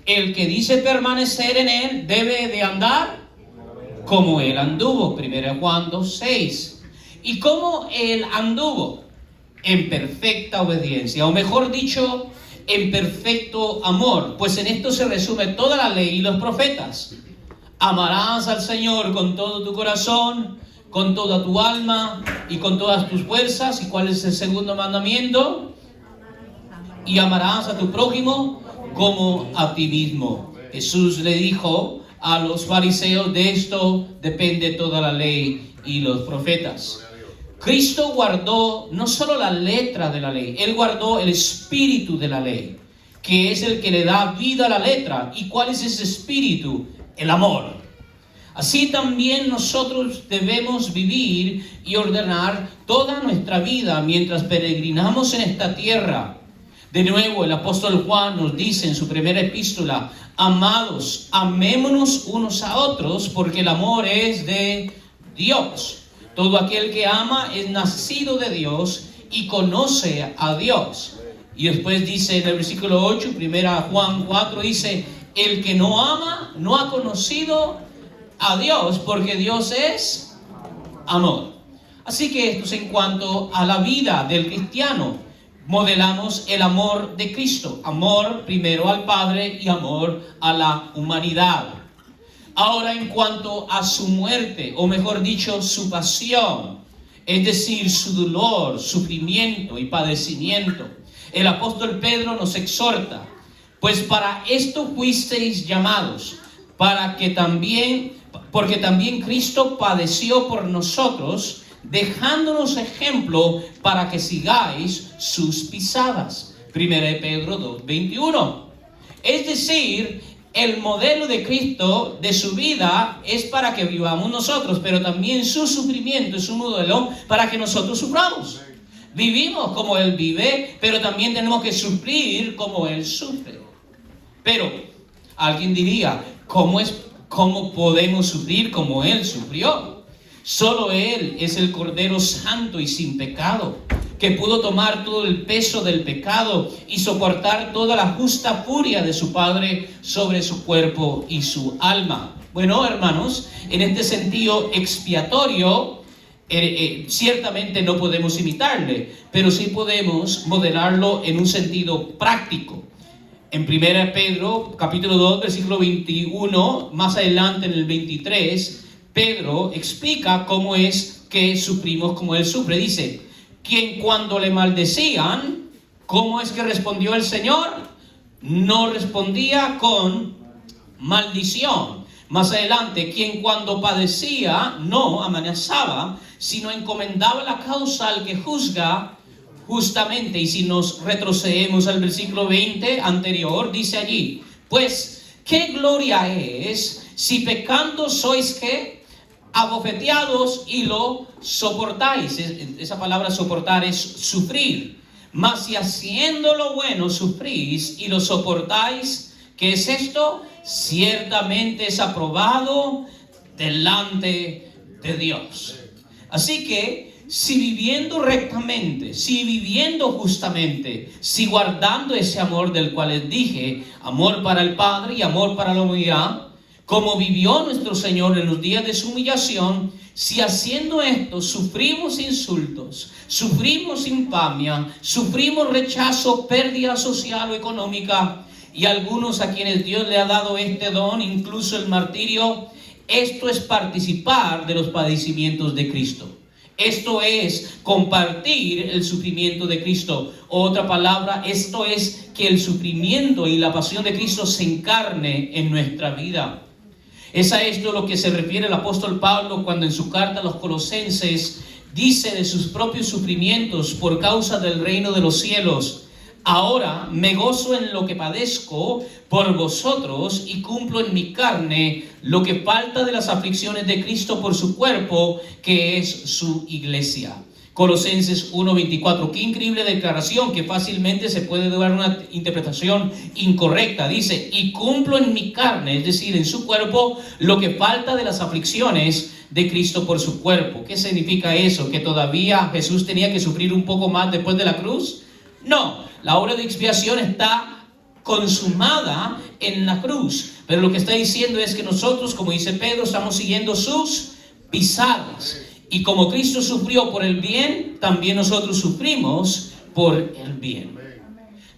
El que dice permanecer en él debe de andar como él anduvo. 1 Juan 2:6. ¿Y cómo él anduvo? En perfecta obediencia, o mejor dicho, en perfecto amor. Pues en esto se resume toda la ley y los profetas. Amarás al Señor con todo tu corazón, con toda tu alma y con todas tus fuerzas. ¿Y cuál es el segundo mandamiento? Y amarás a tu prójimo como a ti mismo. Jesús le dijo a los fariseos: de esto depende toda la ley y los profetas. Cristo guardó no solo la letra de la ley, Él guardó el espíritu de la ley, que es el que le da vida a la letra. ¿Y cuál es ese espíritu? El amor. Así también nosotros debemos vivir y ordenar toda nuestra vida mientras peregrinamos en esta tierra. De nuevo, el apóstol Juan nos dice en su primera epístola: amados, amémonos unos a otros, porque el amor es de Dios. Todo aquel que ama es nacido de Dios y conoce a Dios. Y después dice en el versículo 8, 1 Juan 4, dice: el que no ama no ha conocido a Dios, porque Dios es amor. Así que esto es en cuanto a la vida del cristiano. Modelamos el amor de Cristo, amor primero al Padre y amor a la humanidad. Ahora, en cuanto a su muerte, o mejor dicho, su pasión, es decir, su dolor, sufrimiento y padecimiento, el apóstol Pedro nos exhorta: pues para esto fuisteis llamados, porque también Cristo padeció por nosotros, dejándonos ejemplo para que sigáis sus pisadas. 1 Pedro 2:21. Es decir, el modelo de Cristo de su vida es para que vivamos nosotros, pero también su sufrimiento es un modelo para que nosotros suframos. Vivimos como Él vive, pero también tenemos que sufrir como Él sufre. Pero alguien diría: ¿cómo podemos sufrir como Él sufrió? Solo Él es el Cordero Santo y sin pecado, que pudo tomar todo el peso del pecado y soportar toda la justa furia de su Padre sobre su cuerpo y su alma. Bueno, hermanos, en este sentido expiatorio, ciertamente no podemos imitarle, pero sí podemos modelarlo en un sentido práctico. En 1 Pedro, capítulo 2, versículo 21, más adelante en el 23, Pedro explica cómo es que sufrimos como Él sufre. Dice: quien cuando le maldecían, ¿cómo es que respondió el Señor? No respondía con maldición. Más adelante, quien cuando padecía no amenazaba, sino encomendaba la causa al que juzga justamente. Y si nos retrocedemos al versículo 20 anterior, dice allí: pues, ¿qué gloria es si pecando sois que abofeteados y lo soportáis? Esa palabra soportar es sufrir. Mas si haciendo lo bueno sufrís y lo soportáis, ¿qué es esto? Ciertamente es aprobado delante de Dios. Así que si viviendo rectamente, si viviendo justamente, si guardando ese amor del cual les dije, amor para el Padre y amor para la humanidad, como vivió nuestro Señor en los días de su humillación, si haciendo esto sufrimos insultos, sufrimos infamia, sufrimos rechazo, pérdida social o económica, y algunos a quienes Dios le ha dado este don, incluso el martirio, esto es participar de los padecimientos de Cristo. Esto es compartir el sufrimiento de Cristo. Otra palabra, esto es que el sufrimiento y la pasión de Cristo se encarne en nuestra vida. Es a esto lo que se refiere el apóstol Pablo cuando en su carta a los Colosenses dice de sus propios sufrimientos por causa del reino de los cielos: ahora me gozo en lo que padezco por vosotros y cumplo en mi carne lo que falta de las aflicciones de Cristo por su cuerpo, que es su iglesia. Colosenses 1:24. Qué increíble declaración, que fácilmente se puede dar una interpretación incorrecta. Dice: y cumplo en mi carne, es decir, en su cuerpo, lo que falta de las aflicciones de Cristo por su cuerpo. ¿Qué significa eso? ¿Que todavía Jesús tenía que sufrir un poco más después de la cruz? No, la obra de expiación está consumada en la cruz. Pero lo que está diciendo es que nosotros, como dice Pedro, estamos siguiendo sus pisadas. Y como Cristo sufrió por el bien, también nosotros sufrimos por el bien.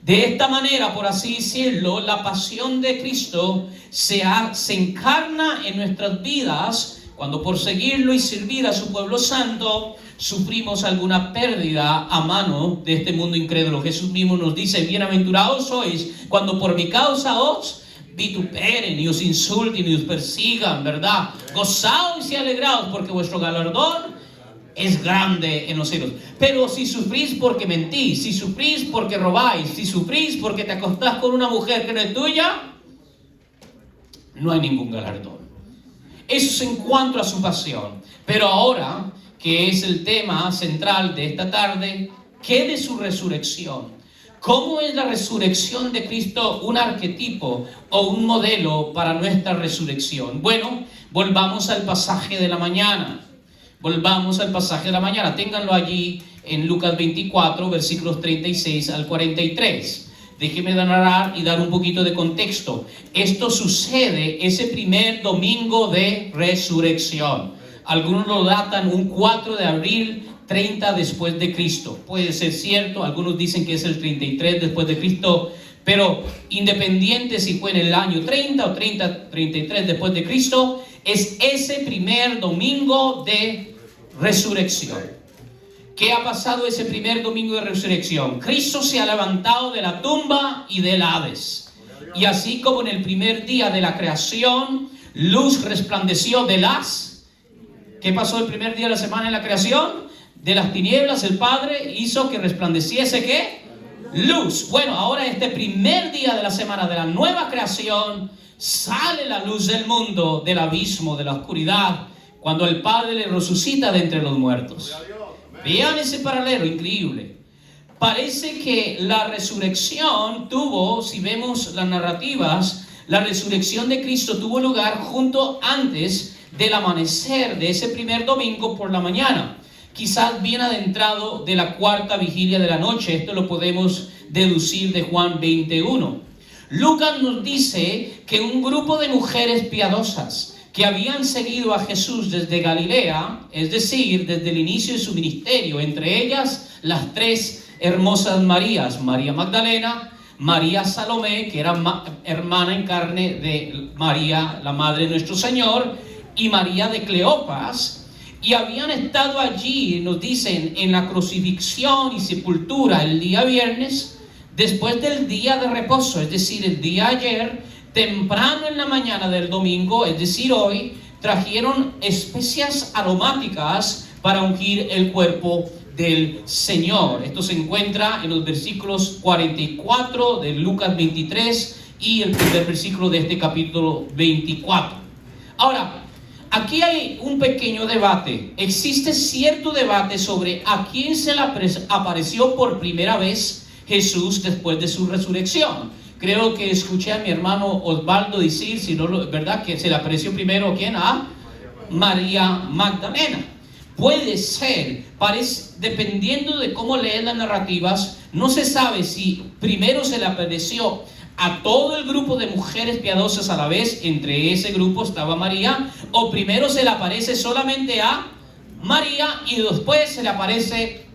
De esta manera, por así decirlo, la pasión de Cristo se encarna en nuestras vidas cuando por seguirlo y servir a su pueblo santo sufrimos alguna pérdida a mano de este mundo incrédulo. Jesús mismo nos dice: bienaventurados sois cuando por mi causa os vituperen y os insulten y os persigan, ¿verdad? Gozaos y alegraos, porque vuestro galardón es grande en los cielos. Pero si sufrís porque mentís, si sufrís porque robáis, si sufrís porque te acostás con una mujer que no es tuya, no hay ningún galardón. Eso es en cuanto a su pasión. Pero ahora, que es el tema central de esta tarde, ¿qué de su resurrección? ¿Cómo es la resurrección de Cristo un arquetipo o un modelo para nuestra resurrección? Bueno, volvamos al pasaje de la mañana. Volvamos al pasaje de la mañana. Ténganlo allí en Lucas 24, versículos 36 al 43. Déjenme narrar y dar un poquito de contexto. Esto sucede ese primer domingo de resurrección. Algunos lo datan un 4 de abril, 30 después de Cristo. Puede ser cierto, algunos dicen que es el 33 después de Cristo, pero independiente si fue en el año 30 o 33 después de Cristo, es ese primer domingo de resurrección. ¿Qué ha pasado ese primer domingo de resurrección? Cristo se ha levantado de la tumba y del Hades. Y así como en el primer día de la creación, luz resplandeció de las... ¿Qué pasó el primer día de la semana en la creación? De las tinieblas el Padre hizo que resplandeciese ¿qué? Luz. Bueno, ahora este primer día de la semana de la nueva creación, sale la luz del mundo, del abismo, de la oscuridad, cuando el Padre le resucita de entre los muertos. Vean ese paralelo increíble. Parece que la resurrección tuvo, si vemos las narrativas, la resurrección de Cristo tuvo lugar junto antes del amanecer de ese primer domingo por la mañana. Quizás bien adentrado de la cuarta vigilia de la noche. Esto lo podemos deducir de Juan 21. Lucas nos dice que un grupo de mujeres piadosas que habían seguido a Jesús desde Galilea, es decir, desde el inicio de su ministerio, entre ellas las tres hermosas Marías, María Magdalena, María Salomé, que era hermana en carne de María, la madre de nuestro Señor, y María de Cleofas, y habían estado allí, nos dicen, en la crucifixión y sepultura el día viernes, después del día de reposo, es decir, el día ayer. Temprano en la mañana del domingo, es decir, hoy, trajeron especias aromáticas para ungir el cuerpo del Señor. Esto se encuentra en los versículos 44 de Lucas 23 y el primer versículo de este capítulo 24. Ahora, aquí hay un pequeño debate. Existe cierto debate sobre a quién se le apareció por primera vez Jesús después de su resurrección. Creo que escuché a mi hermano Osvaldo decir, si no, ¿verdad? Que se le apareció primero ¿a quién? A María Magdalena. Puede ser, dependiendo de cómo leen las narrativas, no se sabe si primero se le apareció a todo el grupo de mujeres piadosas a la vez, entre ese grupo estaba María, o primero se le aparece solamente a María y después se le aparece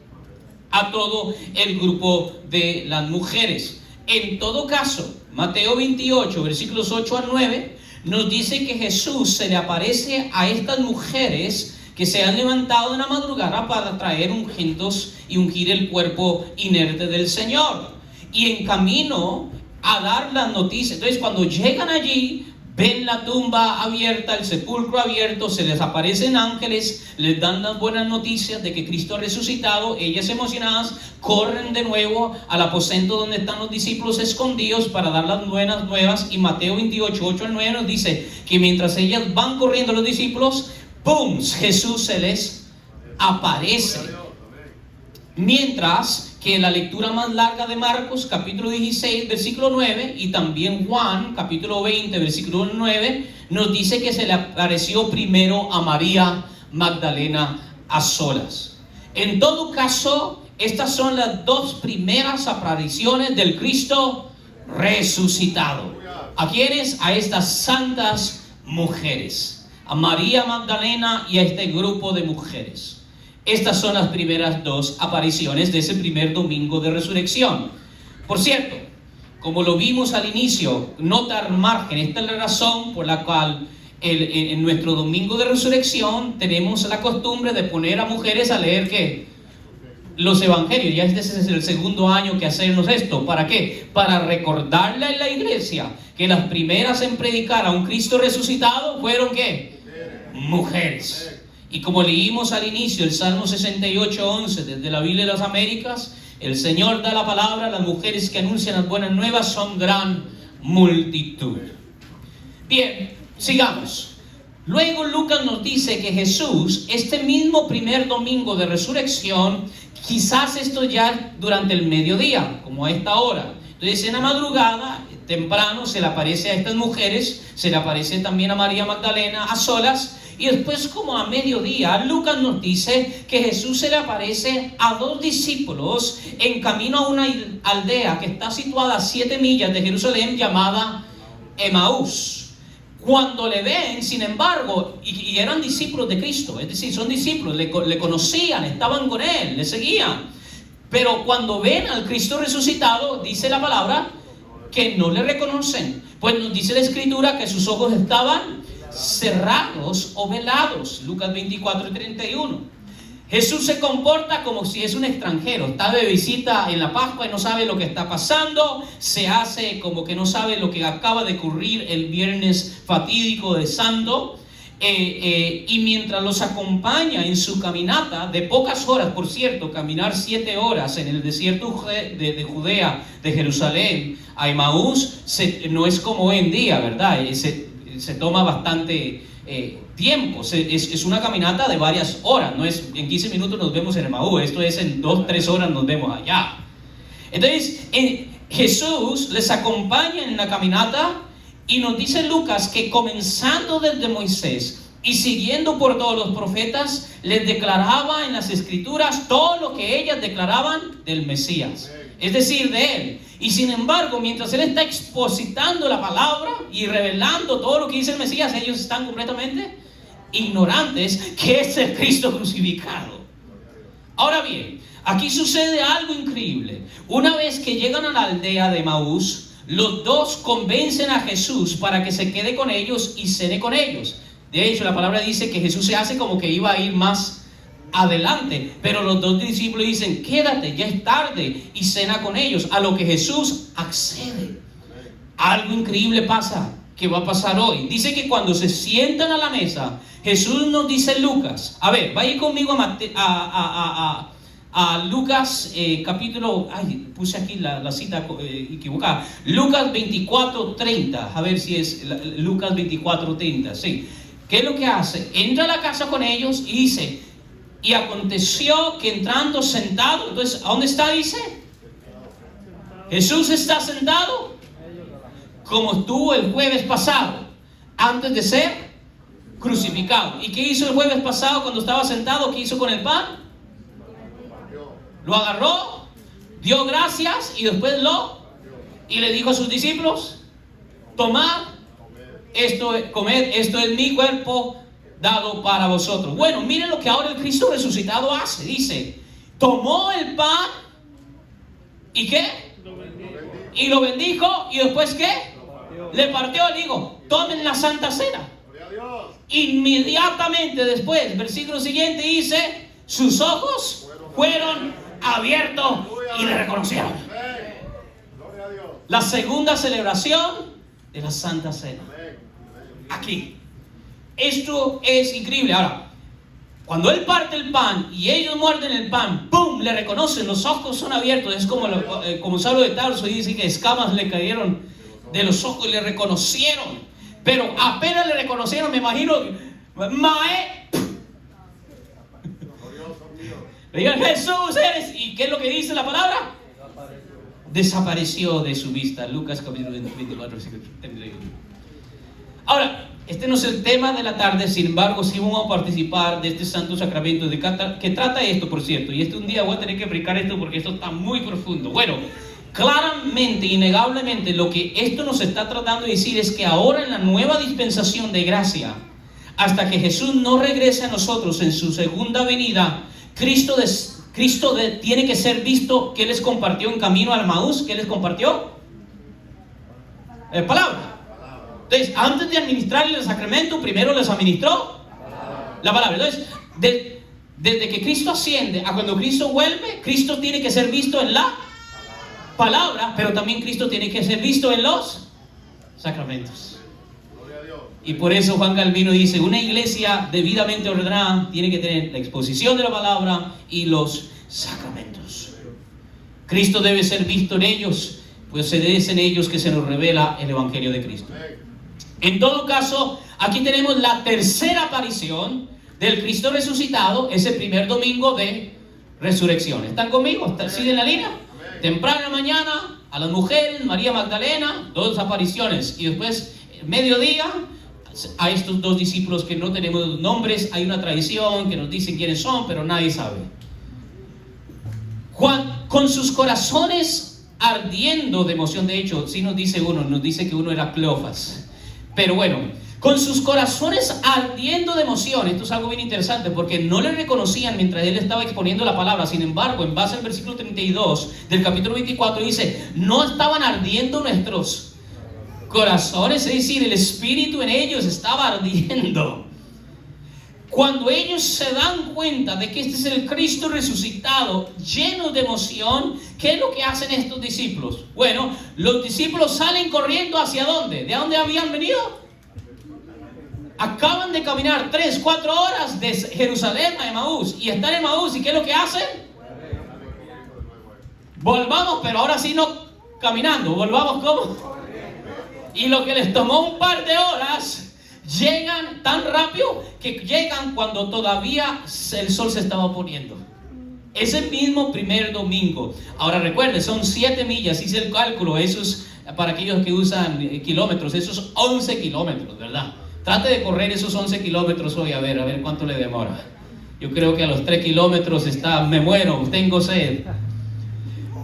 a todo el grupo de las mujeres. En todo caso, Mateo 28, versículos 8 al 9, nos dice que Jesús se le aparece a estas mujeres que se han levantado en la madrugada para traer ungüentos y ungir el cuerpo inerte del Señor. Y en camino a dar las noticias. Entonces, cuando llegan allí, ven la tumba abierta, el sepulcro abierto, se les aparecen ángeles, les dan las buenas noticias de que Cristo ha resucitado. Ellas emocionadas corren de nuevo al aposento donde están los discípulos escondidos para dar las buenas nuevas. Y Mateo 28, 8 al 9 nos dice que mientras ellas van corriendo los discípulos, ¡pum!, Jesús se les aparece. Mientras que la lectura más larga de Marcos, capítulo 16, versículo 9, y también Juan, capítulo 20, versículo 9, nos dice que se le apareció primero a María Magdalena a solas. En todo caso, estas son las dos primeras apariciones del Cristo resucitado. ¿A quiénes? A estas santas mujeres, a María Magdalena y a este grupo de mujeres. Estas son las primeras dos apariciones de ese primer domingo de resurrección. Por cierto, como lo vimos al inicio, nota al margen, esta es la razón por la cual en nuestro domingo de resurrección tenemos la costumbre de poner a mujeres a leer ¿qué? Los evangelios. Ya este es el segundo año que hacemos esto. ¿Para qué? Para recordarle a la iglesia que las primeras en predicar a un Cristo resucitado fueron ¿qué? Mujeres. Y como leímos al inicio el Salmo 68:11 desde la Biblia de las Américas, el Señor da la palabra, las mujeres que anuncian las buenas nuevas son gran multitud. Bien, sigamos. Luego Lucas nos dice que Jesús, este mismo primer domingo de resurrección, quizás esto ya durante el mediodía, como a esta hora. Entonces en la madrugada, temprano, se le aparece a estas mujeres, se le aparece también a María Magdalena a solas. Y después como a mediodía, Lucas nos dice que Jesús se le aparece a dos discípulos en camino a una aldea que está situada a 7 millas de Jerusalén llamada Emaús. Cuando le ven, sin embargo, y eran discípulos de Cristo, es decir, son discípulos, le conocían, estaban con Él, le seguían. Pero cuando ven al Cristo resucitado, dice la palabra, que no le reconocen. Pues nos dice la Escritura que sus ojos estaban cerrados o velados. Lucas 24:31. Jesús se comporta como si es un extranjero, está de visita en la Pascua y no sabe lo que está pasando, se hace como que no sabe lo que acaba de ocurrir el viernes fatídico de Santo, y mientras los acompaña en su caminata de pocas horas, por cierto, caminar 7 horas en el desierto de Judea, de Jerusalén a Emaús, no es como hoy en día, ¿verdad? Se toma bastante tiempo, es una caminata de varias horas, no es en 15 minutos nos vemos en Emaús, esto es en 2-3 horas nos vemos allá. Entonces Jesús les acompaña en la caminata y nos dice Lucas que comenzando desde Moisés y siguiendo por todos los profetas, les declaraba en las Escrituras todo lo que ellas declaraban del Mesías, es decir, de Él. Y sin embargo, mientras Él está expositando la palabra y revelando todo lo que dice el Mesías, ellos están completamente ignorantes que es el Cristo crucificado. Ahora bien, aquí sucede algo increíble. Una vez que llegan a la aldea de Emaús, los dos convencen a Jesús para que se quede con ellos y cene con ellos. De hecho, la palabra dice que Jesús se hace como que iba a ir más adelante, pero los dos discípulos dicen, quédate, ya es tarde, y cena con ellos, a lo que Jesús accede. Algo increíble pasa, que va a pasar hoy. Dice que cuando se sientan a la mesa, Jesús nos dice en Lucas, a ver, vaya conmigo a Lucas capítulo, puse aquí la cita equivocada, Lucas 24:30, a ver si es Lucas 24:30, sí. ¿Qué es lo que hace? Entra a la casa con ellos y dice, y aconteció que entrando sentado, entonces, ¿a dónde está? Dice, Jesús está sentado como estuvo el jueves pasado, antes de ser crucificado. ¿Y qué hizo el jueves pasado cuando estaba sentado? ¿Qué hizo con el pan? Lo agarró, dio gracias y después y le dijo a sus discípulos, tomad, comed, esto es mi cuerpo dado para vosotros. Bueno, miren lo que ahora el Cristo resucitado hace. Dice, tomó el pan y ¿qué? Y lo bendijo y después ¿qué? Le partió, le dijo, tomen la Santa Cena. Inmediatamente después, versículo siguiente dice, sus ojos fueron abiertos y le reconocieron. La segunda celebración de la Santa Cena. Aquí. Esto es increíble. Ahora, cuando Él parte el pan y ellos muerden el pan, ¡pum!, le reconocen, los ojos son abiertos. Es como Saulo de Tarso y dice que escamas le cayeron de los ojos y le reconocieron. Pero apenas le reconocieron, me imagino, le digan, Jesús eres. ¿Y qué es lo que dice la palabra? Desapareció de su vista. Lucas capítulo 24, versículo 31. Ahora, este no es el tema de la tarde, sin embargo, sí vamos a participar de este santo sacramento que trata esto, por cierto. Y un día voy a tener que explicar esto porque esto está muy profundo. Bueno, claramente, innegablemente, lo que esto nos está tratando de decir es que ahora en la nueva dispensación de gracia, hasta que Jesús no regrese a nosotros en su segunda venida, Cristo tiene que ser visto. ¿Qué les compartió en camino al Maús? ¿Qué les compartió? Palabra. Entonces, antes de administrarle el sacramento, primero les administró la palabra. Entonces, desde que Cristo asciende a cuando Cristo vuelve, Cristo tiene que ser visto en la palabra, pero también Cristo tiene que ser visto en los sacramentos. Y por eso Juan Calvino dice, una iglesia debidamente ordenada tiene que tener la exposición de la palabra y los sacramentos. Cristo debe ser visto en ellos, pues es en ellos que se nos revela el Evangelio de Cristo. En todo caso, aquí tenemos la tercera aparición del Cristo resucitado, ese primer domingo de resurrección. ¿Están conmigo? ¿Siguen la línea? Temprano en la mañana, a las mujeres, María Magdalena, 2 apariciones. Y después, mediodía, a estos 2 discípulos que no tenemos los nombres. Hay una tradición que nos dicen quiénes son, pero nadie sabe. Juan, con sus corazones ardiendo de emoción, de hecho, sí nos dice que uno era Cleofas. Pero bueno, con sus corazones ardiendo de emoción. Esto es algo bien interesante porque no le reconocían mientras él estaba exponiendo la palabra. Sin embargo, en base al versículo 32 del capítulo 24 dice, no estaban ardiendo nuestros corazones, es decir, el espíritu en ellos estaba ardiendo. Cuando ellos se dan cuenta de que este es el Cristo resucitado, llenos de emoción, ¿qué es lo que hacen estos discípulos? Bueno, los discípulos salen corriendo ¿hacia dónde? ¿De dónde habían venido? Acaban de caminar 3-4 horas de Jerusalén a Emaús, y están en Emaús, ¿y qué es lo que hacen? Volvamos, pero ahora sí no caminando, volvamos ¿cómo? Y lo que les tomó un par de horas, llegan tan rápido que llegan cuando todavía el sol se estaba poniendo. Ese mismo primer domingo. Ahora recuerden, son 7 millas, hice el cálculo, eso es para aquellos que usan kilómetros, esos 11 kilómetros, ¿verdad? Trate de correr esos 11 kilómetros hoy, a ver cuánto le demora. Yo creo que a los 3 kilómetros me muero, tengo sed.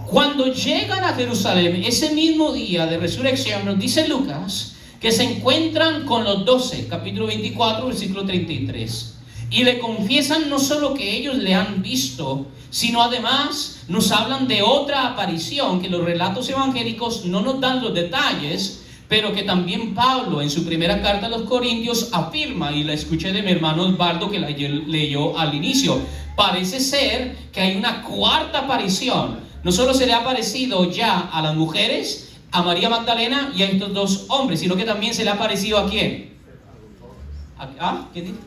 Cuando llegan a Jerusalén, ese mismo día de resurrección, nos dice Lucas que se encuentran con los 12, capítulo 24, versículo 33. Y le confiesan no solo que ellos le han visto, sino además nos hablan de otra aparición que los relatos evangélicos no nos dan los detalles, pero que también Pablo en su primera carta a los Corintios afirma, y la escuché de mi hermano Osvaldo que la leyó al inicio. Parece ser que hay una cuarta aparición. No solo se le ha aparecido ya a las mujeres, a María Magdalena y a estos 2 hombres, sino que también se le ha aparecido ¿a quién? ¿Quién dice?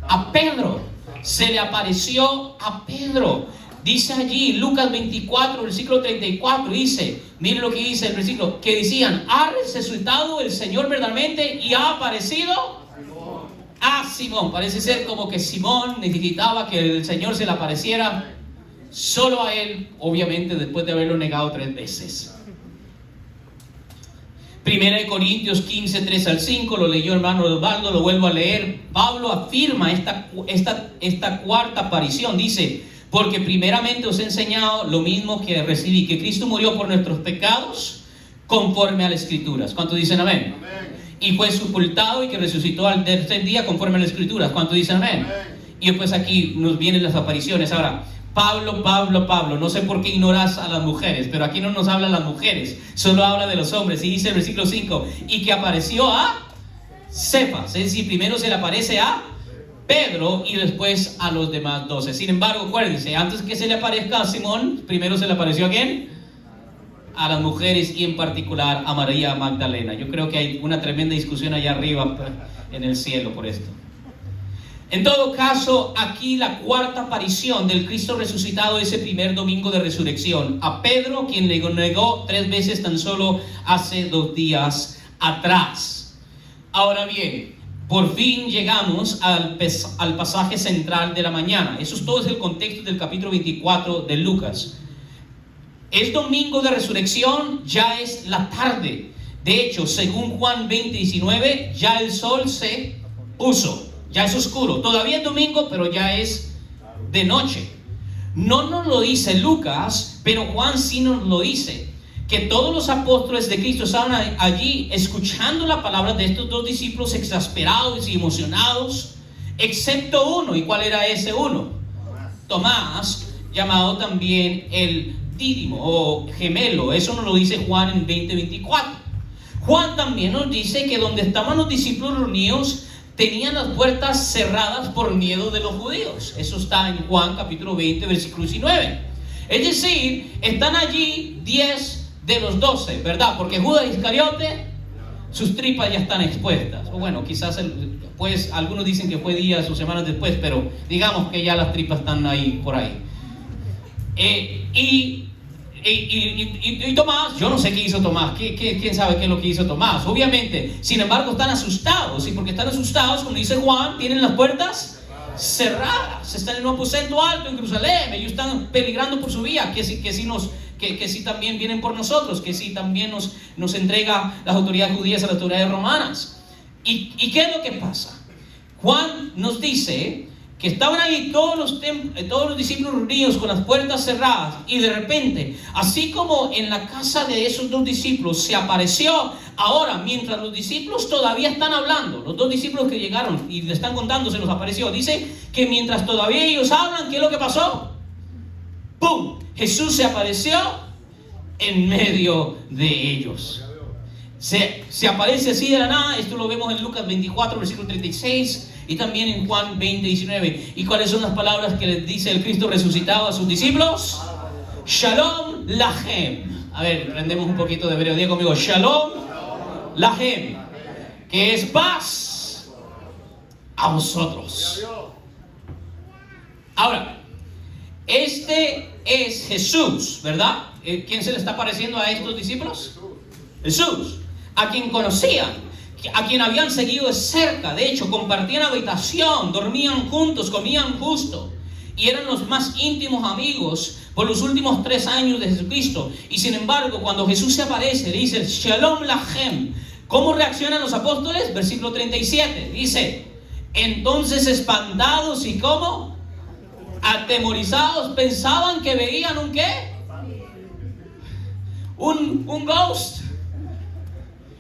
A Pedro. Se le apareció a Pedro. Dice allí, Lucas 24, versículo 34, dice, miren lo que dice el versículo, que decían, ha resucitado el Señor verdaderamente y ha aparecido a Simón. Parece ser como que Simón necesitaba que el Señor se le apareciera solo a él, obviamente después de haberlo negado 3 veces. Primera de Corintios 15, 3 al 5, lo leyó hermano Osvaldo, lo vuelvo a leer. Pablo afirma esta cuarta aparición, dice, porque primeramente os he enseñado lo mismo que recibí, que Cristo murió por nuestros pecados conforme a las Escrituras. ¿Cuántos dicen amén? Amén. Y fue sepultado y que resucitó al tercer día conforme a las Escrituras. ¿Cuántos dicen amén? Amén. Y pues aquí nos vienen las apariciones. Ahora, Pablo, no sé por qué ignoras a las mujeres, pero aquí no nos habla las mujeres, solo habla de los hombres. Y dice el versículo 5, y que apareció a Cefas, es decir, primero se le aparece a Pedro y después a los demás 12. Sin embargo, acuérdense, antes que se le aparezca a Simón, primero se le apareció ¿a quién? A las mujeres y en particular a María Magdalena. Yo creo que hay una tremenda discusión allá arriba en el cielo por esto. En todo caso, aquí la cuarta aparición del Cristo resucitado, ese primer domingo de resurrección, a Pedro, quien le negó 3 veces tan solo hace 2 días atrás. Ahora bien, por fin llegamos al pasaje central de la mañana. Eso es todo, es el contexto del capítulo 24 de Lucas. Es domingo de resurrección, ya es la tarde. De hecho, según Juan 20:19, ya el sol se puso. Ya es oscuro, todavía es domingo, pero ya es de noche. No nos lo dice Lucas, pero Juan sí nos lo dice, que todos los apóstoles de Cristo estaban allí escuchando la palabra de estos dos discípulos exasperados y emocionados, excepto uno. ¿Y cuál era ese uno? Tomás, llamado también el Dídimo o gemelo. Eso nos lo dice Juan en 20:24. Juan también nos dice que donde estaban los discípulos reunidos tenían las puertas cerradas por miedo de los judíos. Eso está en Juan capítulo 20, versículo 19. Es decir, están allí 10 de los 12, ¿verdad? Porque Judas Iscariote, sus tripas ya están expuestas. O bueno, quizás pues algunos dicen que fue días o semanas después, pero digamos que ya las tripas están ahí, por ahí. Y Tomás, yo no sé qué hizo Tomás, ¿quién sabe qué es lo que hizo Tomás? Obviamente, sin embargo, están asustados, y porque están asustados, como dice Juan, tienen las puertas cerradas, están en un aposento alto en Jerusalén, ellos están peligrando por su vida, que si también vienen por nosotros, que si también nos entrega las autoridades judías a las autoridades romanas. ¿Y qué es lo que pasa? Juan nos dice que estaban ahí todos los discípulos reunidos con las puertas cerradas, y de repente, así como en la casa de esos dos discípulos se apareció, ahora mientras los discípulos todavía están hablando, los dos discípulos que llegaron y le están contando, se nos apareció, dice que mientras todavía ellos hablan, ¿qué es lo que pasó? ¡Pum! Jesús se apareció en medio de ellos. Se aparece así de la nada. Esto lo vemos en Lucas 24, versículo 36, y también en Juan 20, 19. ¿Y cuáles son las palabras que les dice el Cristo resucitado a sus discípulos? Shalom Lachem. A ver, aprendemos un poquito de hebreo. Diga conmigo, Shalom Lachem, que es paz a vosotros. Ahora, este es Jesús, ¿verdad? ¿Quién se le está pareciendo a estos discípulos? Jesús, a quien conocían, a quien habían seguido de cerca. De hecho, compartían habitación, dormían juntos, comían justo, y eran los más íntimos amigos por los últimos 3 años de Jesucristo. Y sin embargo, cuando Jesús se aparece, le dice Shalom Lachem. ¿Cómo reaccionan los apóstoles? Versículo 37, dice: entonces espantados y ¿cómo? Atemorizados, pensaban que veían ¿un qué? Un ghost,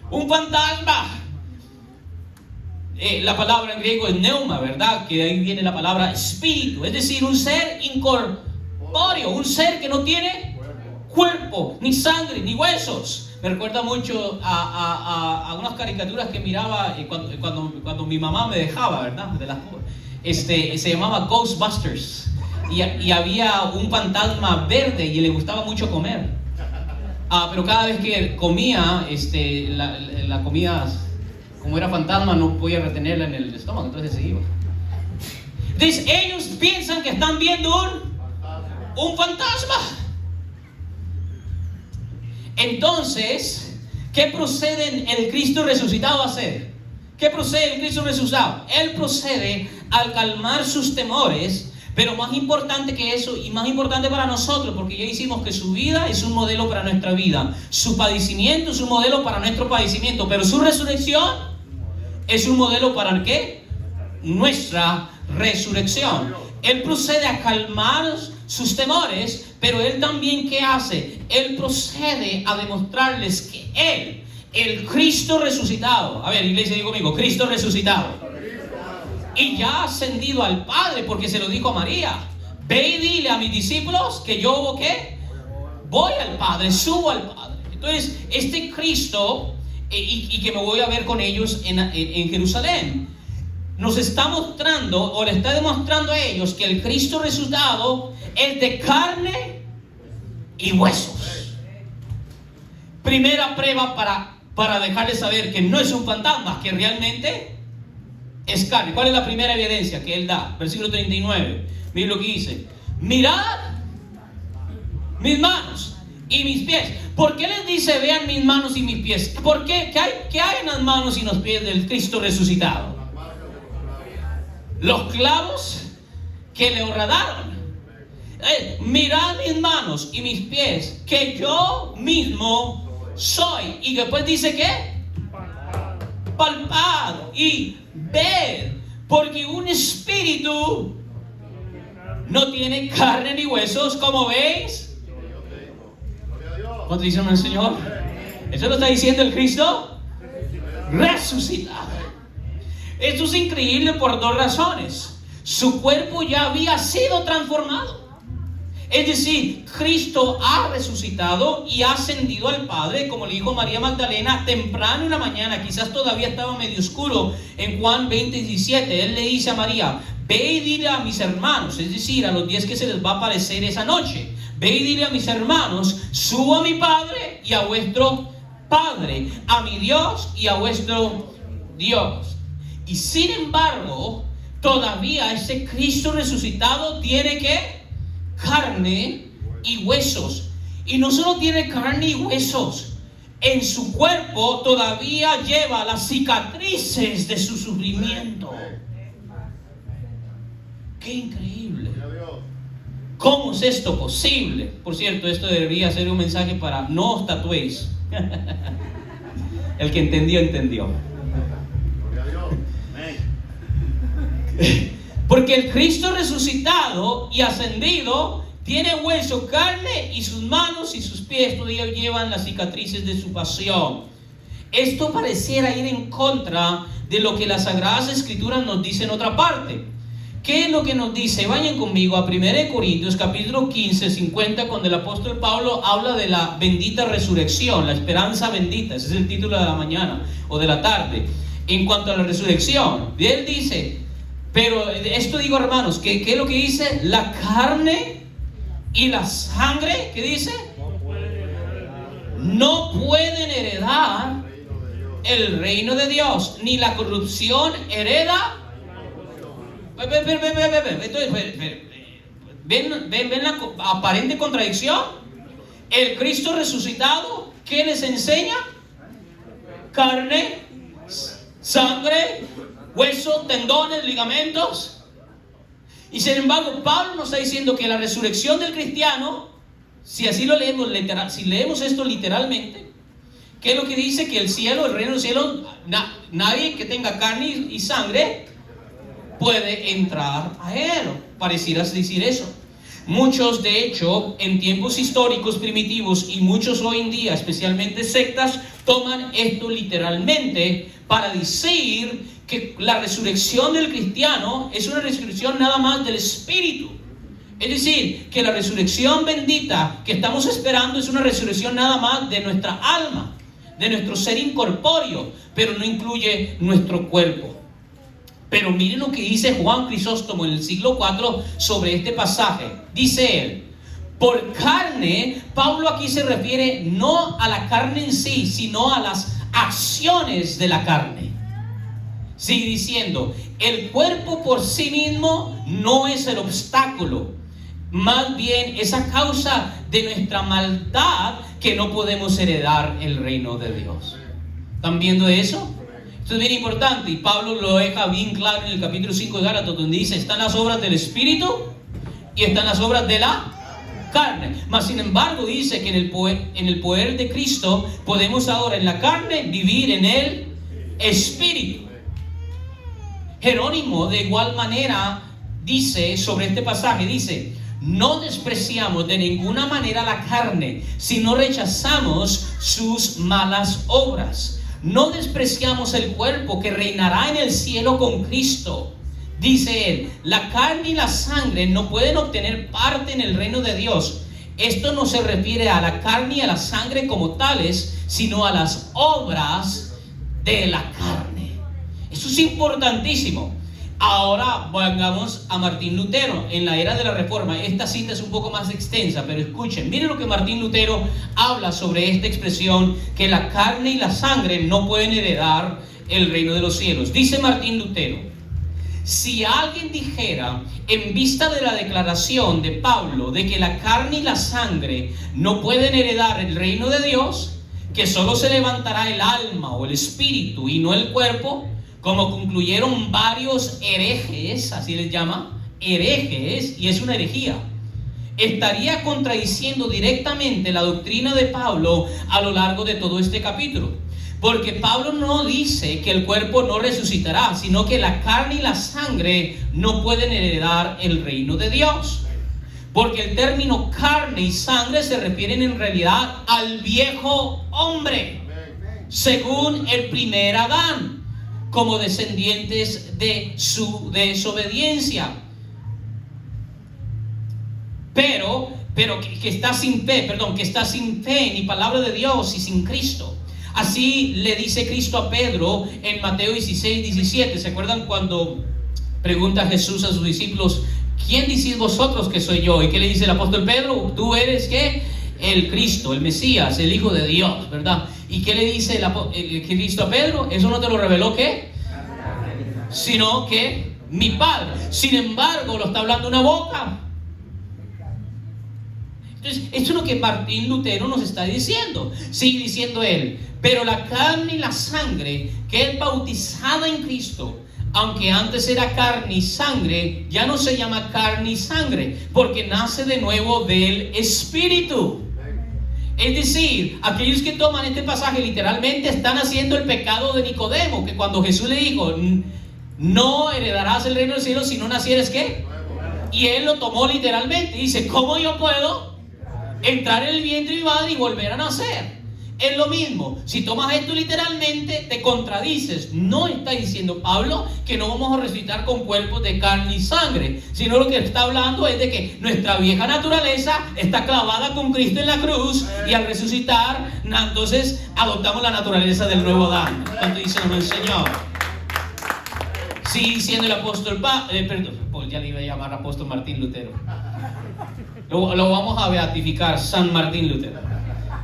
un fantasma. La palabra en griego es neuma, ¿verdad? Que de ahí viene la palabra espíritu, es decir, un ser incorpóreo, un ser que no tiene cuerpo, ni sangre, ni huesos. Me recuerda mucho a unas caricaturas que miraba cuando mi mamá me dejaba, ¿verdad? Se llamaba Ghostbusters, y había un fantasma verde y le gustaba mucho comer. Pero cada vez que comía, la comida, como era fantasma, no podía retenerla en el estómago, entonces se iba. Entonces ellos piensan que están viendo un fantasma. Entonces, ¿qué procede el Cristo resucitado a hacer? ¿Qué procede el Cristo resucitado? Él procede al calmar sus temores. Pero más importante que eso, y más importante para nosotros, porque ya hicimos que su vida es un modelo para nuestra vida, su padecimiento es un modelo para nuestro padecimiento, pero su resurrección es un modelo para ¿qué? Nuestra resurrección. Él procede a calmar sus temores, pero Él también ¿qué hace? Él procede a demostrarles que Él, el Cristo resucitado, a ver, iglesia, digo conmigo, Cristo resucitado, y ya ha ascendido al Padre, porque se lo dijo a María: ve y dile a mis discípulos que yo ¿qué? Voy al Padre, subo al Padre. Entonces este Cristo, y que me voy a ver con ellos en Jerusalén, nos está mostrando, o le está demostrando a ellos, que el Cristo resucitado es de carne y huesos. Primera prueba para dejarles saber que no es un fantasma, que realmente es carne. ¿Cuál es la primera evidencia que Él da? Versículo 39. Miren lo que dice: mirad mis manos y mis pies. ¿Por qué les dice vean mis manos y mis pies? ¿Por qué? ¿Qué hay en las manos y en los pies del Cristo resucitado? Los clavos que le horadaron. Mirad mis manos y mis pies, que yo mismo soy. Y después dice ¿qué? Palpad y ver, porque un espíritu no tiene carne ni huesos, como veis. ¿Cuánto dicen el Señor? Eso lo está diciendo el Cristo resucitado. Esto es increíble por dos razones. Su cuerpo ya había sido transformado. Es decir, Cristo ha resucitado y ha ascendido al Padre, como le dijo María Magdalena temprano en la mañana. Quizás todavía estaba medio oscuro. En Juan 20:17, Él le dice a María: ve y dile a mis hermanos, es decir, a los 10 que se les va a aparecer esa noche, ve y dile a mis hermanos, subo a mi Padre y a vuestro Padre, a mi Dios y a vuestro Dios. Y sin embargo, todavía ese Cristo resucitado tiene que carne y huesos. Y no solo tiene carne y huesos, en su cuerpo todavía lleva las cicatrices de su sufrimiento. ¡Qué increíble! ¿Cómo es esto posible? Por cierto, esto debería ser un mensaje para no os tatuéis. El que entendió, entendió. Porque el Cristo resucitado y ascendido tiene hueso, carne, y sus manos y sus pies todavía llevan las cicatrices de su pasión. Esto pareciera ir en contra de lo que las Sagradas Escrituras nos dicen en otra parte. ¿Qué es lo que nos dice? Vayan conmigo a 1 Corintios capítulo 15, 50, cuando el apóstol Pablo habla de la bendita resurrección, la esperanza bendita. Ese es el título de la mañana o de la tarde. En cuanto a la resurrección, él dice, pero esto digo, hermanos, ¿qué es lo que dice? La carne y la sangre, ¿qué dice? No pueden heredar el reino de Dios, ni la corrupción hereda. ¿Ven la aparente contradicción? El Cristo resucitado, ¿qué les enseña? Carne, sangre, huesos, tendones, ligamentos. Y sin embargo, Pablo nos está diciendo que la resurrección del cristiano, si así lo leemos si leemos esto literalmente, ¿qué es lo que dice? Que el cielo, el reino del cielo, nadie que tenga carne y sangre puede entrar a él. Pareciera decir eso. Muchos, de hecho, en tiempos históricos primitivos y muchos hoy en día, especialmente sectas, toman esto literalmente para decir que la resurrección del cristiano es una resurrección nada más del espíritu. Es decir, que la resurrección bendita que estamos esperando es una resurrección nada más de nuestra alma, de nuestro ser incorpóreo, pero no incluye nuestro cuerpo. Pero miren lo que dice Juan Crisóstomo en el siglo IV sobre este pasaje. Dice él: por carne, Pablo aquí se refiere no a la carne en sí, sino a las acciones de la carne. Sigue diciendo, el cuerpo por sí mismo no es el obstáculo, más bien es a causa de nuestra maldad que no podemos heredar el reino de Dios. ¿Están viendo eso? Esto es bien importante, y Pablo lo deja bien claro en el capítulo 5 de Gálatas, donde dice, están las obras del Espíritu y están las obras de la carne. Mas sin embargo dice que en el poder de Cristo podemos ahora en la carne vivir en el Espíritu. Jerónimo de igual manera dice sobre este pasaje, dice, no despreciamos de ninguna manera la carne, sino rechazamos sus malas obras. No despreciamos el cuerpo que reinará en el cielo con Cristo. Dice él, la carne y la sangre no pueden obtener parte en el reino de Dios. Esto no se refiere a la carne y a la sangre como tales, sino a las obras de la carne. Eso es importantísimo. Ahora vengamos a Martín Lutero en la era de la Reforma. Esta cita es un poco más extensa, pero escuchen, miren lo que Martín Lutero habla sobre esta expresión, que la carne y la sangre no pueden heredar el reino de los cielos. Dice Martín Lutero, si alguien dijera, en vista de la declaración de Pablo de que la carne y la sangre no pueden heredar el reino de Dios, que solo se levantará el alma o el espíritu y no el cuerpo, como concluyeron varios herejes, así les llama, herejes, y es una herejía, estaría contradiciendo directamente la doctrina de Pablo a lo largo de todo este capítulo. Porque Pablo no dice que el cuerpo no resucitará, sino que la carne y la sangre no pueden heredar el reino de Dios. Porque el término carne y sangre se refieren en realidad al viejo hombre, según el primer Adán, como descendientes de su desobediencia. Pero que está sin fe ni palabra de Dios y sin Cristo. Así le dice Cristo a Pedro en Mateo 16:17. ¿Se acuerdan cuando pregunta Jesús a sus discípulos: ¿quién decís vosotros que soy yo? ¿Y qué le dice el apóstol Pedro? Tú eres ¿qué? El Cristo, el Mesías, el Hijo de Dios, ¿verdad? ¿Y qué le dice el Cristo a Pedro? Eso no te lo reveló ¿qué? Sino que mi Padre. Sin embargo, lo está hablando una boca. Entonces, esto es lo que Martín Lutero nos está diciendo. Sigue diciendo él: pero la carne y la sangre que es bautizada en Cristo, aunque antes era carne y sangre, ya no se llama carne y sangre, porque nace de nuevo del Espíritu. Es decir, aquellos que toman este pasaje literalmente están haciendo el pecado de Nicodemo, que cuando Jesús le dijo: no heredarás el reino del cielo si no nacieres ¿qué? Y él lo tomó literalmente. Dice: ¿cómo yo puedo entrar en el vientre de mi madre y volver a nacer? Es lo mismo. Si tomas esto literalmente, te contradices. No está diciendo Pablo que no vamos a resucitar con cuerpos de carne y sangre, sino lo que está hablando es de que nuestra vieja naturaleza está clavada con Cristo en la cruz, y al resucitar, entonces adoptamos la naturaleza del nuevo Adán. ¿Cuánto dice el Señor? Sigue diciendo el apóstol ya le iba a llamar apóstol Martín Lutero. Lo vamos a beatificar, San Martín Lutero.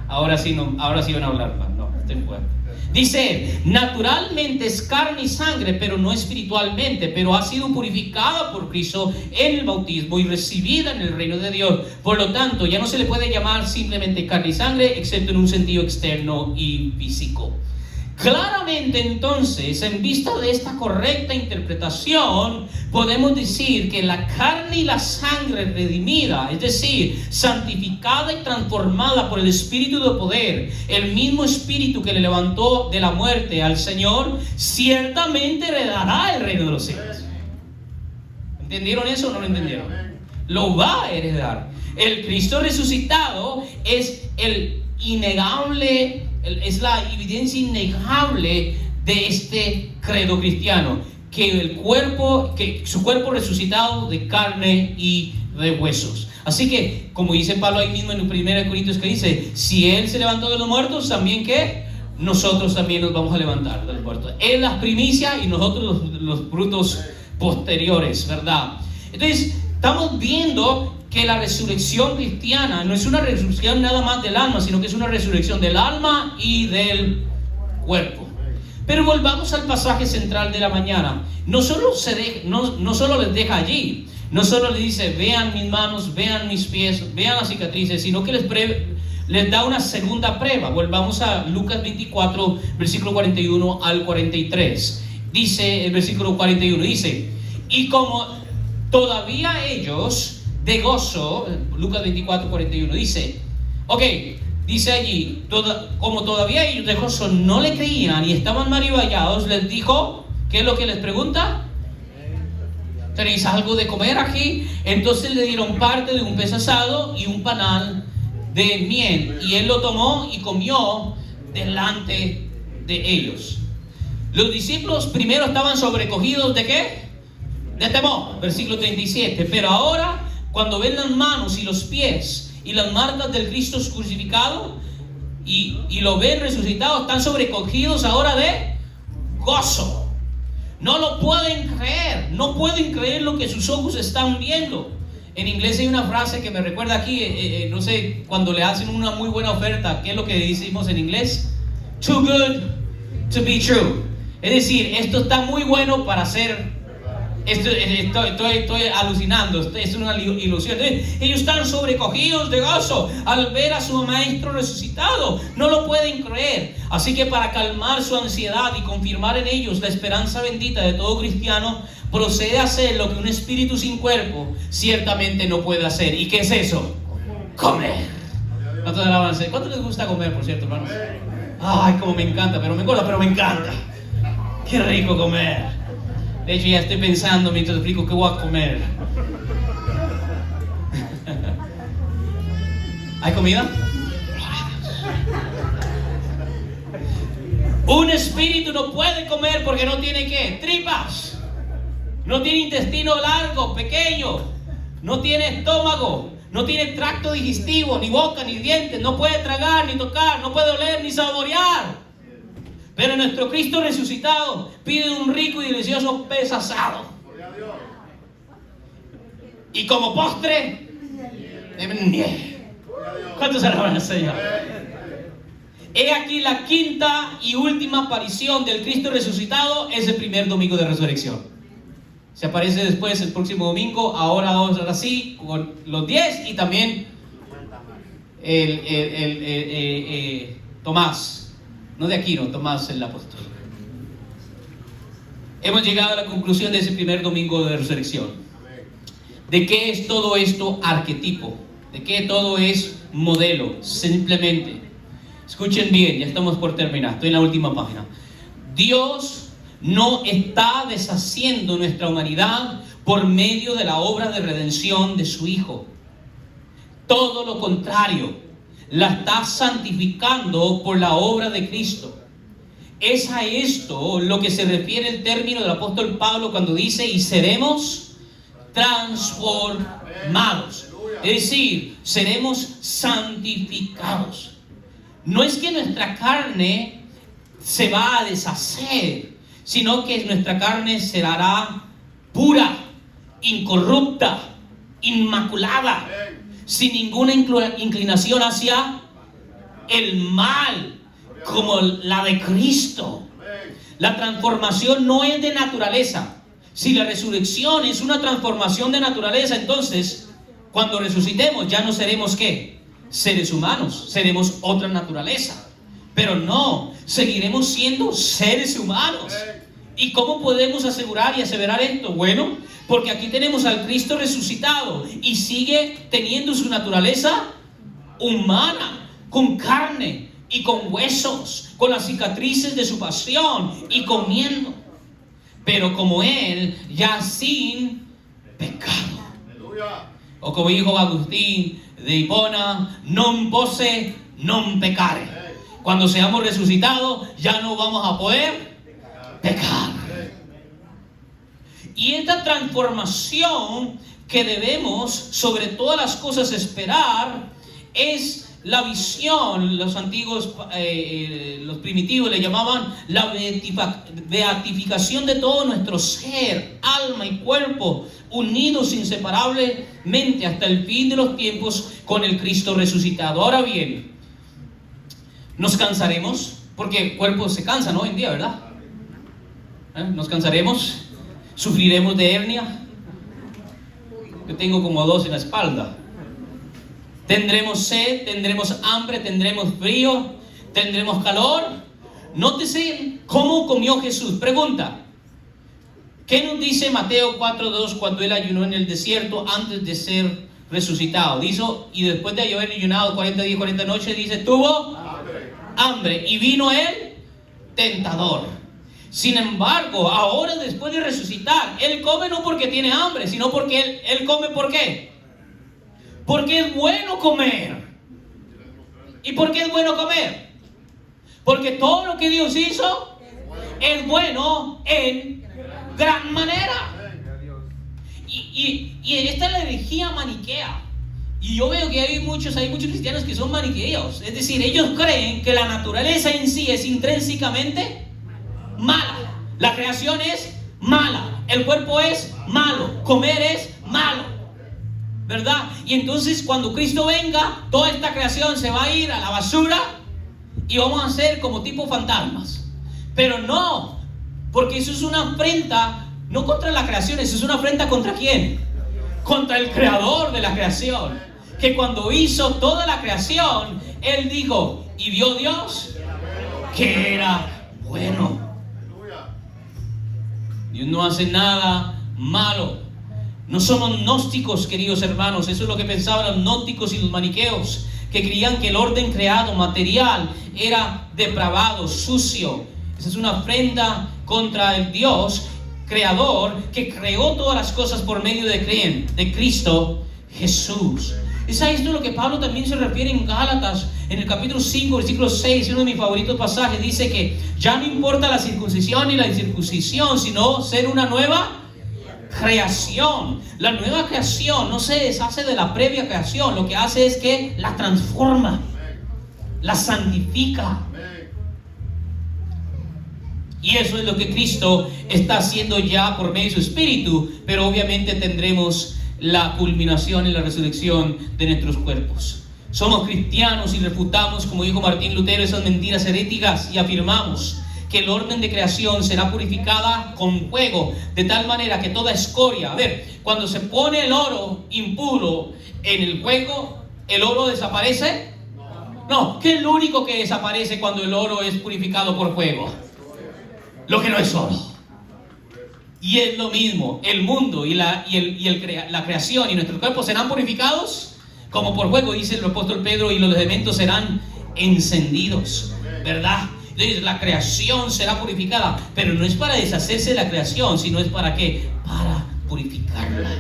Ahora sí van a hablar más. No, estoy fuerte. Dice: naturalmente es carne y sangre, pero no espiritualmente, pero ha sido purificada por Cristo en el bautismo y recibida en el reino de Dios. Por lo tanto, ya no se le puede llamar simplemente carne y sangre, excepto en un sentido externo y físico. Claramente, entonces, en vista de esta correcta interpretación, podemos decir que la carne y la sangre redimida, es decir, santificada y transformada por el Espíritu de poder, el mismo Espíritu que le levantó de la muerte al Señor, ciertamente heredará el reino de los cielos. ¿Entendieron eso o no lo entendieron? Lo va a heredar. El Cristo resucitado es el innegable, es la evidencia innegable de este credo cristiano, que su cuerpo resucitado de carne y de huesos. Así que, como dice Pablo ahí mismo en 1 Corintios, que dice: si Él se levantó de los muertos, también ¿qué? Nosotros también nos vamos a levantar de los muertos. Él las primicias y nosotros los frutos posteriores, ¿verdad? Entonces, estamos viendo que la resurrección cristiana no es una resurrección nada más del alma, sino que es una resurrección del alma y del cuerpo. Pero volvamos al pasaje central de la mañana. No solo les deja allí, no solo les dice: vean mis manos, vean mis pies, vean las cicatrices, sino que les da una segunda prueba. Volvamos a Lucas 24, versículo 41 al 43. Dice el versículo 41, dice: y como todavía ellos de gozo, Lucas 24, 41, dice, dice allí, como todavía ellos de gozo no le creían y estaban maravillados, les dijo, ¿qué es lo que les pregunta? ¿Tenéis algo de comer aquí? Entonces le dieron parte de un pez asado y un panal de miel, y él lo tomó y comió delante de ellos. Los discípulos primero estaban sobrecogidos ¿de qué? De temor, versículo 37, pero ahora, cuando ven las manos y los pies y las marcas del Cristo crucificado y lo ven resucitado, están sobrecogidos ahora de gozo. No lo pueden creer, no pueden creer lo que sus ojos están viendo. En inglés hay una frase que me recuerda aquí, no sé, cuando le hacen una muy buena oferta, ¿qué es lo que decimos en inglés? Too good to be true. Es decir, esto está muy bueno para ser. Estoy alucinando, es una ilusión. Entonces, ellos están sobrecogidos de gozo al ver a su maestro resucitado. No lo pueden creer. Así que para calmar su ansiedad y confirmar en ellos la esperanza bendita de todo cristiano, procede a hacer lo que un espíritu sin cuerpo ciertamente no puede hacer. ¿Y qué es eso? Comer. ¿Cuánto les gusta comer, por cierto, hermanos? Ay, como me encanta, pero me engorda, pero me encanta. Qué rico comer. De hecho, ya estoy pensando mientras explico qué voy a comer. ¿Hay comida? Un espíritu no puede comer porque no tiene ¿qué? Tripas. No tiene intestino largo, pequeño. No tiene estómago. No tiene tracto digestivo, ni boca, ni dientes. No puede tragar, ni tocar. No puede oler, ni saborear. Pero nuestro Cristo resucitado pide un rico y delicioso pez asado. Y como postre, nieve. ¿Cuántos alaban al Señor? He aquí la quinta y última aparición del Cristo resucitado es el primer domingo de resurrección. Se aparece después el próximo domingo, ahora sí, con los 10 y también Tomás. No de Aquino, Tomás el apóstol. Hemos llegado a la conclusión de ese primer domingo de resurrección. ¿De qué es todo esto arquetipo? ¿De qué todo es modelo? Simplemente, escuchen bien, ya estamos por terminar, estoy en la última página. Dios no está deshaciendo nuestra humanidad por medio de la obra de redención de su Hijo. Todo lo contrario, la está santificando por la obra de Cristo. Es a esto lo que se refiere el término del apóstol Pablo cuando dice: y seremos transformados. Es decir, seremos santificados. No es que nuestra carne se va a deshacer, sino que nuestra carne será pura, incorrupta, inmaculada, sin ninguna inclinación hacia el mal, como la de Cristo. La transformación no es de naturaleza. Si la resurrección es una transformación de naturaleza, entonces cuando resucitemos ya no seremos ¿qué? Seres humanos, seremos otra naturaleza. Pero no, seguiremos siendo seres humanos. ¿Y cómo podemos asegurar y aseverar esto? Bueno, porque aquí tenemos al Cristo resucitado y sigue teniendo su naturaleza humana, con carne y con huesos, con las cicatrices de su pasión y comiendo. Pero como Él, ya sin pecado. O como dijo Agustín de Hipona: non posse, non pecare. Cuando seamos resucitados, ya no vamos a poder pecar. Y esta transformación que debemos sobre todas las cosas esperar es la visión. Los antiguos, los primitivos le llamaban la beatificación de todo nuestro ser, alma y cuerpo, unidos inseparablemente hasta el fin de los tiempos con el Cristo resucitado. Ahora bien, nos cansaremos, porque el cuerpo se cansa, ¿no? Hoy en día, ¿verdad? Nos cansaremos, sufriremos de hernia. Yo tengo como 2 en la espalda. Tendremos sed, tendremos hambre, tendremos frío, tendremos calor. Nótese cómo comió Jesús. Pregunta: ¿qué nos dice Mateo 4:2 cuando Él ayunó en el desierto antes de ser resucitado? Dice, y después de haber ayunado 40 días y 40 noches, dice, tuvo hambre y vino el tentador. Sin embargo, ahora después de resucitar, Él come no porque tiene hambre, sino porque Él come ¿por qué? Porque es bueno comer. ¿Y por qué es bueno comer? Porque todo lo que Dios hizo es bueno en gran manera. Y esta es la herejía maniquea. Y yo veo que hay muchos cristianos que son maniqueos. Es decir, ellos creen que la naturaleza en sí es intrínsecamente mala. La creación es mala. El cuerpo es malo. Comer es malo, ¿verdad? Y entonces cuando Cristo venga, toda esta creación se va a ir a la basura y vamos a ser como tipo fantasmas. Pero no, porque eso es una afrenta, no contra la creación, eso es una afrenta ¿contra quién? Contra el creador de la creación, que cuando hizo toda la creación, Él dijo, y vio Dios que era bueno. Dios no hace nada malo. No somos gnósticos, queridos hermanos. Eso es lo que pensaban los gnósticos y los maniqueos, que creían que el orden creado, material, era depravado, sucio. Esa es una ofrenda contra el Dios creador que creó todas las cosas por medio de Cristo Jesús. Es a esto lo que Pablo también se refiere en Gálatas, en el capítulo 5, versículo 6, uno de mis favoritos pasajes. Dice que ya no importa la circuncisión ni la incircuncisión, sino ser una nueva creación. La nueva creación no se deshace de la previa creación, lo que hace es que la transforma, la santifica. Y eso es lo que Cristo está haciendo ya por medio de su Espíritu, pero obviamente tendremos la culminación en la resurrección de nuestros cuerpos. Somos cristianos y refutamos, como dijo Martín Lutero, esas mentiras heréticas y afirmamos que el orden de creación será purificada con fuego, de tal manera que toda escoria, a ver, cuando se pone el oro impuro en el fuego, ¿el oro desaparece? No, ¿qué es lo único que desaparece cuando el oro es purificado por fuego? Lo que no es oro. Y es lo mismo, el mundo y la creación y nuestros cuerpos serán purificados como por fuego, dice el apóstol Pedro, y los elementos serán encendidos, ¿verdad? Entonces la creación será purificada, pero no es para deshacerse de la creación, sino es para ¿qué? Para purificarla.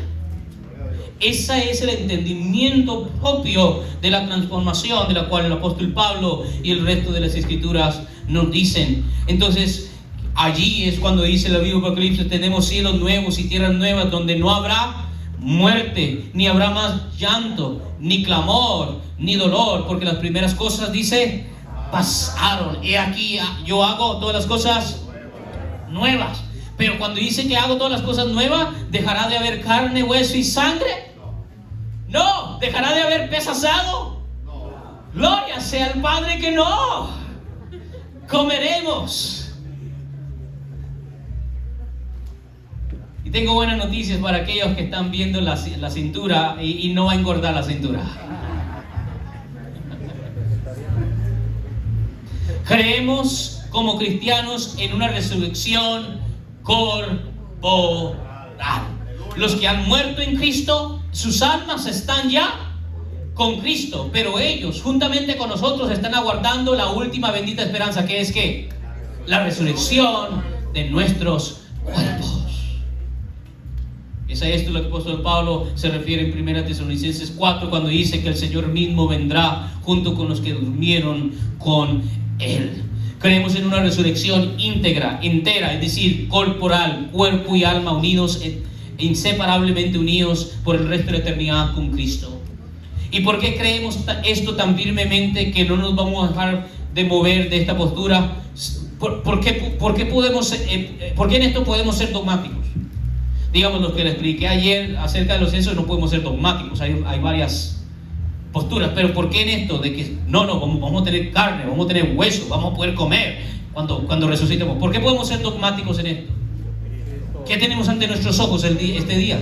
Ese es el entendimiento propio de la transformación, de la cual el apóstol Pablo y el resto de las escrituras nos dicen. Entonces, allí es cuando dice el libro de Apocalipsis: tenemos cielos nuevos y tierras nuevas donde no habrá muerte, ni habrá más llanto, ni clamor, ni dolor, porque las primeras cosas, dice, pasaron. He aquí, yo hago todas las cosas nuevas. Pero cuando dice que hago todas las cosas nuevas, ¿dejará de haber carne, hueso y sangre? No. ¿Dejará de haber pez asado? Gloria sea al Padre que no. Comeremos. Y tengo buenas noticias para aquellos que están viendo la cintura y no va a engordar la cintura. Creemos como cristianos en una resurrección corporal. Los que han muerto en Cristo, sus almas están ya con Cristo, pero ellos juntamente con nosotros están aguardando la última bendita esperanza, que es ¿qué? La resurrección de nuestros cuerpos. Es a esto lo que el apóstol Pablo se refiere en 1 Tesalonicenses 4, cuando dice que el Señor mismo vendrá junto con los que durmieron con Él. Creemos en una resurrección íntegra, entera, es decir, corporal, cuerpo y alma unidos, inseparablemente unidos por el resto de la eternidad con Cristo. ¿Y por qué creemos esto tan firmemente que no nos vamos a dejar de mover de esta postura? ¿Por qué en esto podemos ser dogmáticos? Digamos, lo que les expliqué ayer acerca de los censos, no podemos ser dogmáticos, hay varias posturas, pero ¿por qué en esto? De que vamos a tener carne, vamos a tener hueso, vamos a poder comer cuando resucitemos. ¿Por qué podemos ser dogmáticos en esto? ¿Qué tenemos ante nuestros ojos este día?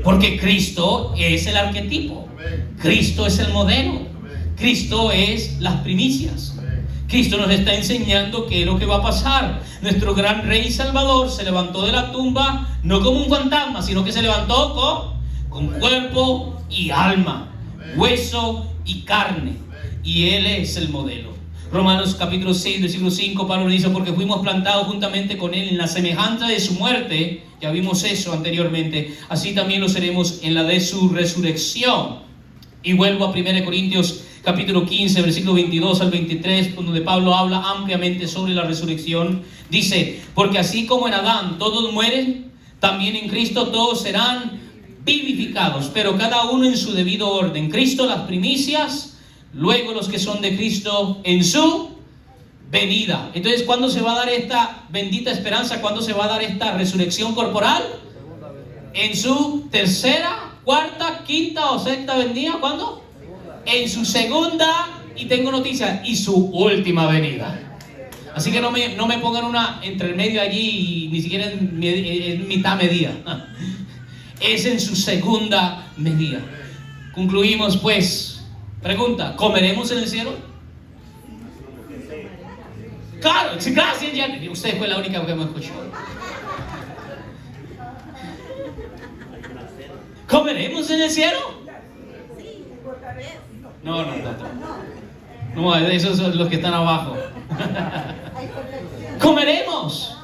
Porque Cristo es el arquetipo, Cristo es el modelo, Cristo es las primicias. Cristo nos está enseñando qué es lo que va a pasar. Nuestro gran Rey Salvador se levantó de la tumba no como un fantasma, sino que se levantó con cuerpo y alma, hueso y carne, y Él es el modelo. Romanos capítulo 6, versículo 5, Pablo dice: porque fuimos plantados juntamente con Él en la semejanza de su muerte, ya vimos eso anteriormente, así también lo seremos en la de su resurrección. Y vuelvo a 1 Corintios capítulo 15, versículo 22 al 23, donde Pablo habla ampliamente sobre la resurrección. Dice: porque así como en Adán todos mueren, también en Cristo todos serán vivificados, pero cada uno en su debido orden. Cristo las primicias, luego los que son de Cristo en su venida. Entonces, ¿cuándo se va a dar esta bendita esperanza? ¿Cuándo se va a dar esta resurrección corporal? En su tercera, cuarta, quinta o sexta venida. ¿Cuándo? En su segunda, y tengo noticias, y su última venida. Así que no me pongan una entre el medio allí y ni siquiera en mitad medida. Es en su segunda medida. Concluimos pues. Pregunta: ¿comeremos en el cielo? Claro, gracias, ya. Usted fue la única que me escuchó. ¿Comeremos en el cielo? No. No, esos son los que están abajo. Comeremos.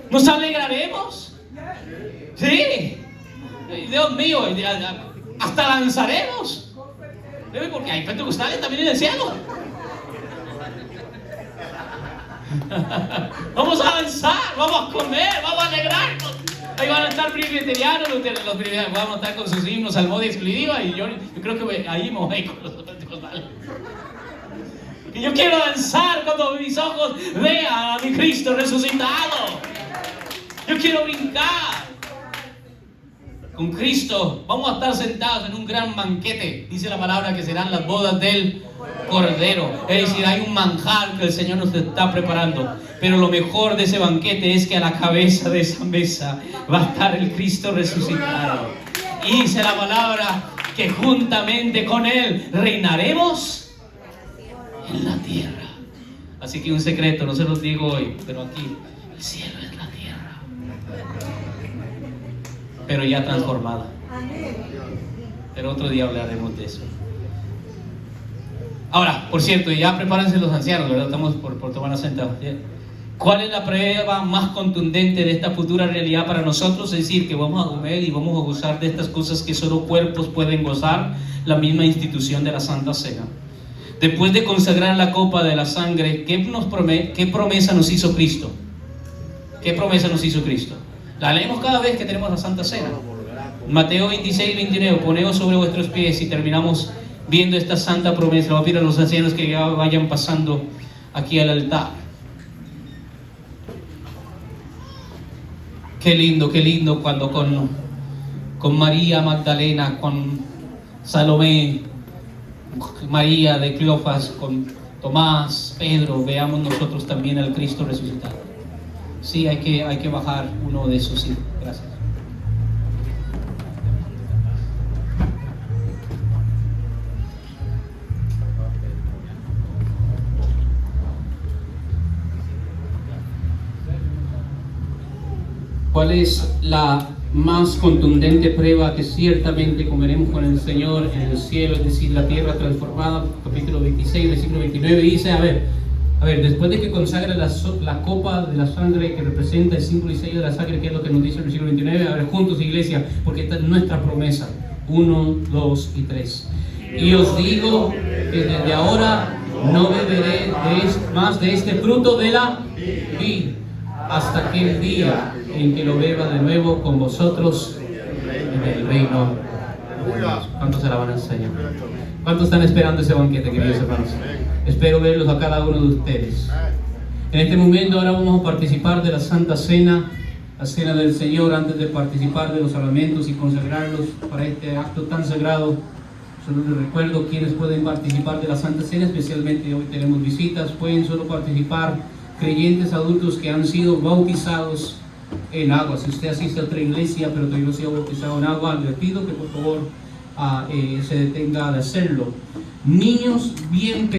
Nos alegraremos. Sí. Dios mío, hasta lanzaremos. Porque hay pentecostales también en el cielo. Vamos a lanzar, vamos a comer, vamos a alegrarnos. Ahí van a estar presbiterianos, los vamos a estar con sus himnos, salmodia exclusiva, y yo creo que ahí me voy con los pentecostales. Y yo quiero danzar cuando mis ojos vean a mi Cristo resucitado. Yo quiero brincar. Con Cristo vamos a estar sentados en un gran banquete. Dice la palabra que serán las bodas del Cordero. Es decir, hay un manjar que el Señor nos está preparando. Pero lo mejor de ese banquete es que a la cabeza de esa mesa va a estar el Cristo resucitado. Y dice la palabra que juntamente con Él reinaremos en la tierra. Así que un secreto, no se los digo hoy, pero aquí el cielo es la tierra, pero ya transformada. Pero otro día hablaremos de eso. Ahora, por cierto, ya prepárense los ancianos, ¿verdad? Estamos por tomar asiento. ¿Cuál es la prueba más contundente de esta futura realidad para nosotros? Es decir, que vamos a comer y vamos a gozar de estas cosas que solo cuerpos pueden gozar, la misma institución de la Santa Cena. Después de consagrar la copa de la sangre, ¿qué promesa nos hizo Cristo? ¿Qué promesa nos hizo Cristo? La leemos cada vez que tenemos la Santa Cena. Mateo 26, 29, poneos sobre vuestros pies, y terminamos viendo esta santa promesa. Vamos a pedir a los ancianos que ya vayan pasando aquí al altar. Qué lindo cuando con María Magdalena, con Salomé, María de Cleofas, con Tomás, Pedro, veamos nosotros también al Cristo resucitado. Sí, hay que bajar uno de esos, sí, gracias. ¿Cuál es la más contundente prueba que ciertamente comeremos con el Señor en el cielo, es decir, la tierra transformada? Capítulo 26, versículo 29 dice, a ver, después de que consagra la copa de la sangre que representa el símbolo y sello de la sangre, que es lo que nos dice el versículo 29, a ver, juntos, iglesia, porque esta es nuestra promesa. 1, 2 y 3. Y os digo que desde ahora no beberé más de este fruto de la vid, hasta aquel día en que lo beba de nuevo con vosotros en el reino de Dios. ¿Cuántos alaban al Señor? ¿Cuántos están esperando ese banquete, queridos hermanos? Espero verlos a cada uno de ustedes. En este momento ahora vamos a participar de la Santa Cena, la Cena del Señor. Antes de participar de los sacramentos y consagrarlos para este acto tan sagrado, solo les recuerdo quienes pueden participar de la Santa Cena, especialmente hoy tenemos visitas. Pueden solo participar creyentes adultos que han sido bautizados en agua. Si usted asiste a otra iglesia pero todavía no se ha bautizado en agua, le pido que por favor se detenga de hacerlo. Niños bien pequeños